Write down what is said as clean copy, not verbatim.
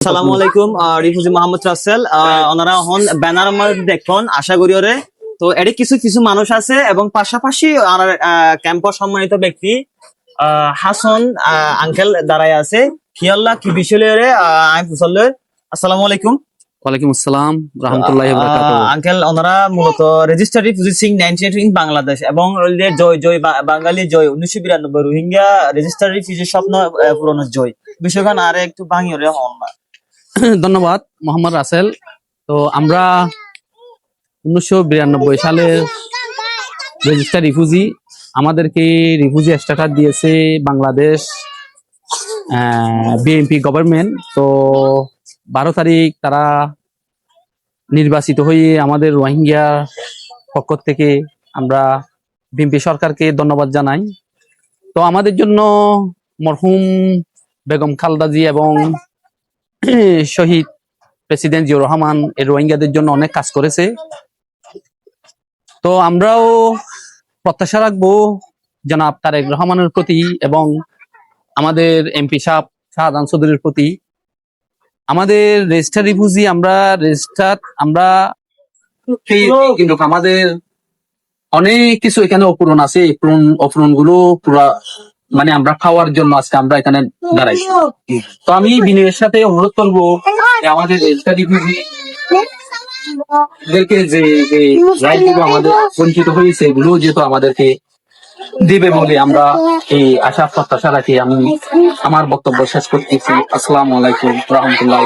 আসসালামু আলাইকুম রিফুজি মোহাম্মদ রাসেল ওনারা হন ব্যানার মধ্যে দেখুন আশা করি ওরে তো এটি কিছু কিছু মানুষ আছে এবং পাশাপাশি ওনার ক্যাম্পাস সম্মানিত ব্যক্তি হাসন আঙ্কেল দাঁড়ায় আছে কিয়াল্লাহ কি বিষয় রে আমি ফুসল আসসালামু আলাইকুম ওয়ালাইকুম আসসালাম রহমতুল্লাহি ওয়া বারাকাতুহু। আঙ্কেল ওনারা মূলত registered refugee Singh 1998 in Bangladesh এবং জয় জয় বাঙালি জয় 1992 রোহিঙ্গা রেজিস্টার্ড রিফিউজি স্বপ্ন পূরণের জয় বিষয়খান আর একটু ভাঙিয়ে রে হন না। ধন্যবাদ মোহাম্মদ রাসেল। তো আমরা 1992 সালের রেজিস্টার রিফিউজি, আমাদেরকে রিফিউজি স্ট্যাটাস দিয়েছে বাংলাদেশ বিএনপি গভর্নমেন্ট। তো 12 তারিখ তারা নির্বাচিত হয়ে আমাদের রোহিঙ্গা পক্ষ থেকে আমরা বিএনপি সরকারকে ধন্যবাদ জানাই। তো আমাদের জন্য মরহুম বেগম খালেদা জি এবং শহীদ প্রেসিডেন্ট জিয়াউর রহমান এই রোহিঙ্গাদের জন্য অনেক কাজ করেছে। তো আমরাও প্রত্যাশা রাখবো জনাব তারেক রহমানের প্রতি এবং আমাদের এমপি সাহেব শাহজাহান চৌধুরীর প্রতি। আমাদের রেজিস্টার রিফিউজি আমরা কিন্তু আমাদের অনেক কিছু এখানে অপূরণ আছে। অপূরণ গুলো পুরা মানে আমরা খাওয়ার জন্য আজকে আমরা এখানে দাঁড়াইছি। তো আমি বিনয়ের সাথে অনুরোধ করবো যে আমাদের রেজিস্টার রিফিউজি যে রাইট গুলো আমাদের বঞ্চিত হয়েছে এগুলো যেহেতু আমাদেরকে দিবে বলে আমরা এই আশা প্রত্যাশা রাখি। আমি আমার বক্তব্য শেষ করতেছি। আসসালামু আলাইকুম রহমতুল্লাহ।